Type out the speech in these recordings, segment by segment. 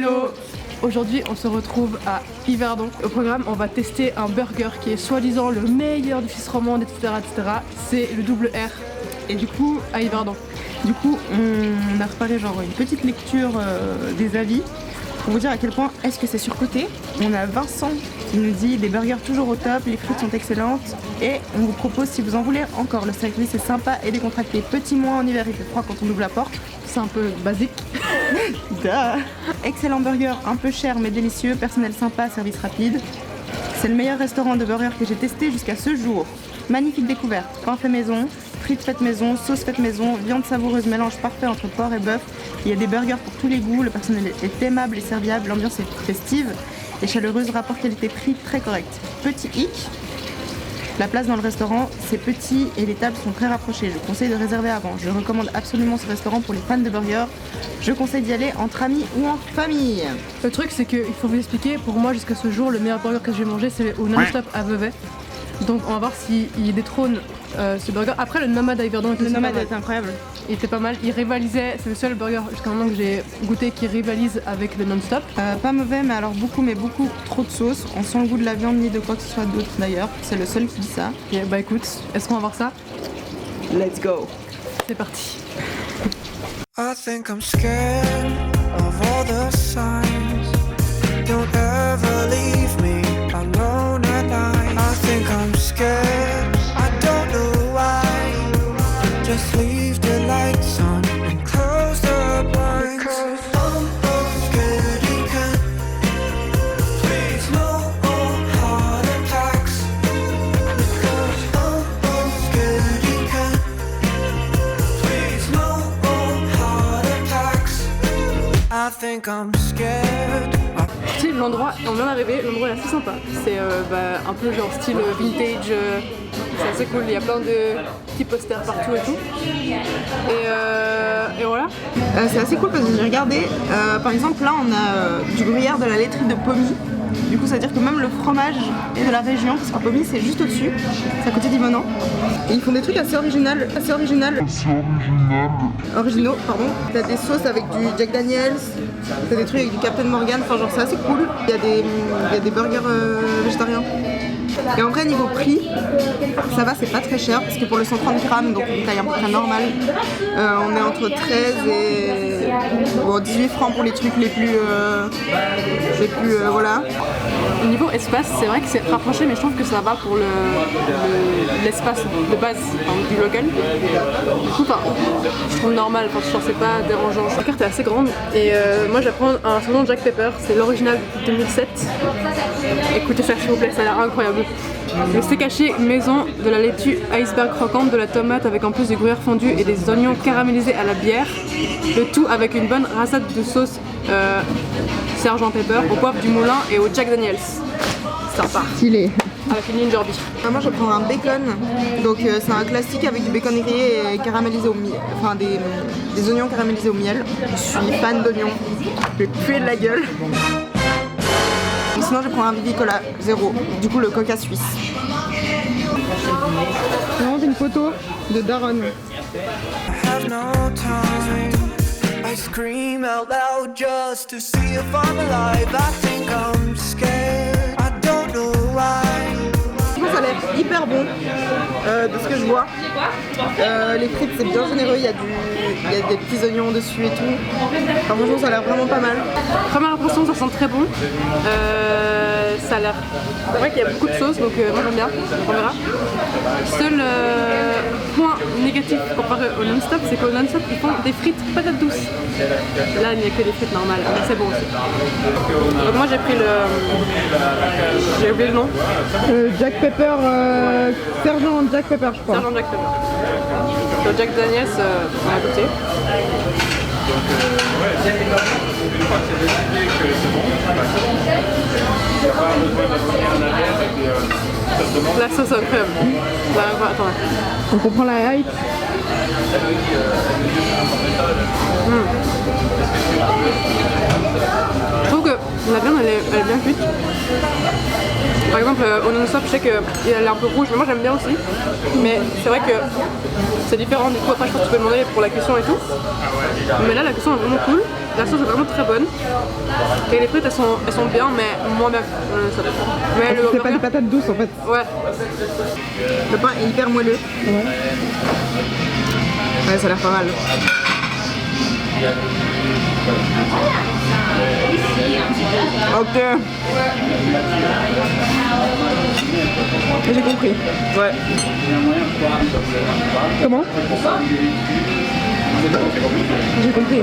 Hello! Aujourd'hui on se retrouve à Yverdon. Au programme on va tester un burger qui est soi-disant le meilleur du Suisse romande, etc. C'est le double R. Et du coup à Yverdon. Du coup on a préparé genre une petite lecture des avis pour vous dire à quel point est-ce que c'est surcoté. On a Vincent qui nous dit des burgers toujours au top, les frites sont excellentes et on vous propose si vous en voulez encore. Le service est sympa et décontracté. Petit moins en hiver, il fait froid quand on ouvre la porte. C'est un peu basique. Excellent burger, un peu cher mais délicieux, personnel sympa, service rapide. C'est le meilleur restaurant de burger que j'ai testé jusqu'à ce jour. Magnifique découverte, pain fait maison, frites faites maison, sauce faite maison, viande savoureuse, mélange parfait entre porc et bœuf. Il y a des burgers pour tous les goûts, le personnel est aimable et serviable, l'ambiance est festive et chaleureuse, rapport qualité-prix très correct. Petit hic, la place dans le restaurant, c'est petit et les tables sont très rapprochées. Je conseille de réserver avant. Je recommande absolument ce restaurant pour les fans de burgers. Je conseille d'y aller entre amis ou en famille. Le truc c'est qu'il faut vous expliquer, pour moi jusqu'à ce jour le meilleur burger que j'ai mangé c'est au Non-Stop à Vevey. Donc on va voir s'il détrône ce burger. Après le Nomade à Yverdon était incroyable. Il était pas mal, il rivalisait, c'est le seul burger jusqu'à maintenant que j'ai goûté qui rivalise avec le Non-Stop. Pas mauvais mais alors beaucoup trop de sauce. On sent le goût de la viande ni de quoi que ce soit d'autre d'ailleurs. C'est le seul qui dit ça. Et bah écoute, est-ce qu'on va voir ça? Let's go. C'est parti. I think I'm scared of all the signs. Don't ever leave me alone at night. I think I'm scared, I don't know why. Just leave the lights on and close the blinds. Because I'm scared you can. Please no more heart attacks. Because I'm scared you can. Please no more heart attacks. I think I'm scared. Tu sais, l'endroit, on vient d'arriver, l'endroit est assez sympa. C'est un peu genre style vintage, c'est assez cool, il y a plein de petits posters partout et tout. Et voilà. C'est assez cool parce que j'ai regardé, par exemple là on a du gruyère de la laiterie de Pommy. Du coup ça veut dire que même le fromage est de la région, parce qu'en Pommy c'est juste au-dessus, c'est à côté d'Yverdon. Et ils font des trucs assez originaux, pardon. T'as des sauces avec du Jack Daniels, t'as des trucs avec du Captain Morgan, enfin genre c'est assez cool. Il y a des burgers végétariens. Et en vrai niveau prix, ça va, c'est pas très cher parce que pour le 130 grammes, donc une taille à peu près normale, on est entre 13 et 18 francs pour les trucs les plus voilà. Au niveau espace, c'est vrai que c'est rapproché, mais je trouve que ça va pour l'espace de base du local. Du coup, je trouve normal, c'est pas dérangeant. La carte est assez grande et moi je vais prendre un saumon Jack Pepper, c'est l'original depuis 2007. Écoutez ça s'il vous plaît, ça a l'air incroyable. Le steak haché maison, de la laitue iceberg croquante, de la tomate avec en plus du gruyère fondu et des oignons caramélisés à la bière. Le tout avec une bonne rassade de sauce Sergent Pepper, au poivre du moulin et au Jack Daniels. Sympa. Stylé. Avec une ligne Jorby. Moi je prends un bacon, donc c'est un classique avec du bacon grillé et caramélisé au miel, enfin des oignons caramélisés au miel. Je suis fan d'oignons, je vais puer de la gueule. Sinon je prends un Vivi Cola 0, du coup le Coca suisse. C'est vraiment une photo de Daron. I scream out loud just to see if I'm alive. I think I'm scared, I don't know why. Ça a l'air hyper bon de ce que je vois. Les frites c'est bien généreux, il y a des petits oignons dessus et tout. Enfin, franchement ça a l'air vraiment pas mal. Première impression, ça sent très bon. Ça a l'air... C'est vrai qu'il y a beaucoup de sauce, donc moi j'aime bien, on verra. Seul point négatif comparé au Non-Stop, c'est qu'au Non-Stop ils font des frites patates douces. Là il n'y a que des frites normales, mais c'est bon aussi. Donc moi j'ai pris j'ai oublié le nom. Jack Pepper, Sergent Jack Pepper je crois. Sergent Jack Pepper. Le Jack Daniels on a goûté. La sauce est incroyable. Attends. Donc on prend la hype. Je trouve que la viande elle est bien cuite. Par exemple au Non-Stop je sais qu'elle est un peu rouge, mais moi j'aime bien aussi. Mais c'est vrai que c'est différent, du coup après je pense que tu peux demander pour la cuisson et tout. Mais là la cuisson est vraiment cool. La sauce est vraiment très bonne. Et les frites elles sont bien, mais moins bien. Ça dépend. Mais le C'est pas burger, des patates douces en fait. ouais. Le pain est hyper moelleux. Ouais, ça a l'air pas mal. Ok. J'ai compris. Ouais. Comment? J'ai compris.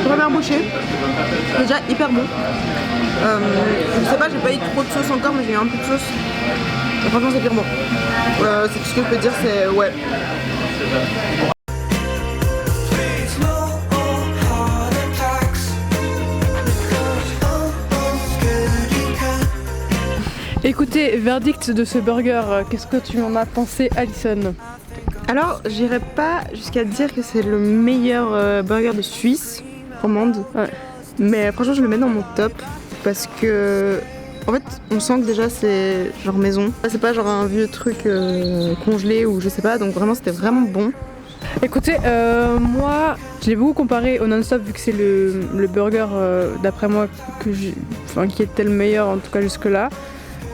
Première bouchée. Déjà hyper bon. Je sais pas, j'ai pas eu trop de sauce encore, mais j'ai eu un peu de sauce. Et franchement, c'est hyper bon. C'est tout ce que je peux dire, c'est ouais. Please no more heart attacks. Because I'm scared you can. Écoutez, verdict de ce burger, qu'est-ce que tu en as pensé, Alison? Alors, j'irais pas jusqu'à dire que c'est le meilleur burger de Suisse romande. Ouais. Mais franchement, je le mets dans mon top parce que en fait, on sent que déjà c'est genre maison. C'est pas genre un vieux truc congelé ou je sais pas. Donc vraiment, c'était vraiment bon. Écoutez, moi, je l'ai beaucoup comparé au non-stop vu que c'est le burger, d'après moi, qui était le meilleur en tout cas jusque-là.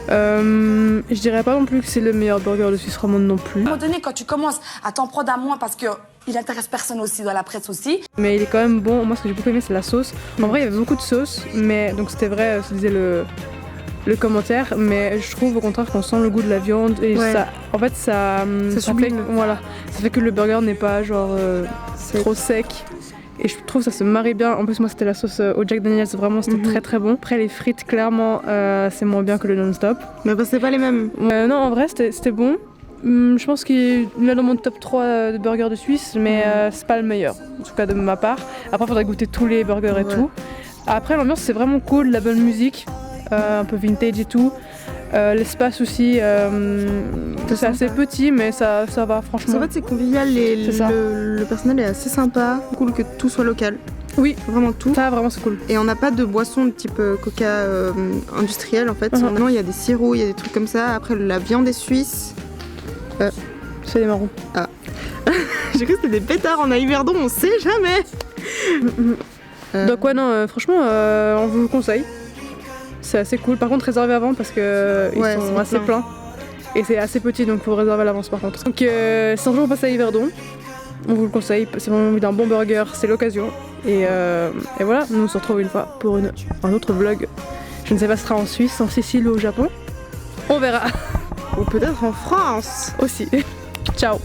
Je dirais pas non plus que c'est le meilleur burger de Suisse romande non plus. À un moment donné, quand tu commences à t'en prendre à moi parce qu'il intéresse personne aussi dans la presse aussi. Mais il est quand même bon. Moi, ce que j'ai beaucoup aimé, c'est la sauce. En vrai, il y avait beaucoup de sauce, mais donc c'était vrai, ce que disait le commentaire. Mais je trouve au contraire qu'on sent le goût de la viande et Ouais. ça, en fait, ça fait, sublime. voilà, ça fait que le burger n'est pas genre trop sec. Et je trouve que ça se marie bien. En plus, moi, c'était la sauce au Jack Daniels. Vraiment, c'était très très bon. Après, les frites, clairement, c'est moins bien que le non-stop. Mais bah, c'est pas les mêmes. Non, en vrai, c'était bon. Je pense qu'il est dans mon top 3 de burgers de Suisse, mais c'est pas le meilleur, en tout cas de ma part. Après, il faudrait goûter tous les burgers et tout. Après, l'ambiance, c'est vraiment cool, la bonne musique, un peu vintage et tout. L'espace aussi, c'est assez petit, mais ça va, franchement. En fait, c'est convivial. C'est ça. Le personnel est assez sympa. Cool que tout soit local. Oui, Vraiment tout. ça, vraiment, c'est cool. Et on n'a pas de boisson de type coca industriel en fait. Mhm. Maintenant, il y a des sirops, il y a des trucs comme ça. Après, la viande est suisse. C'est des marrons. J'ai cru que c'était des pétards en Yverdon, on sait jamais. Donc, ouais, non, franchement, on vous le conseille. C'est assez cool. Par contre, réservez avant parce que ils Ouais, sont c'est assez plein. pleins. Et c'est assez petit, donc faut réserver à l'avance par contre. Donc, si un jour on passe à Yverdon, on vous le conseille. C'est vraiment d'un bon burger, c'est l'occasion. Et voilà, nous on se retrouve une fois pour un autre vlog. Je ne sais pas si ce sera en Suisse, en Sicile ou au Japon. On verra Ou peut-être en France. aussi. Ciao.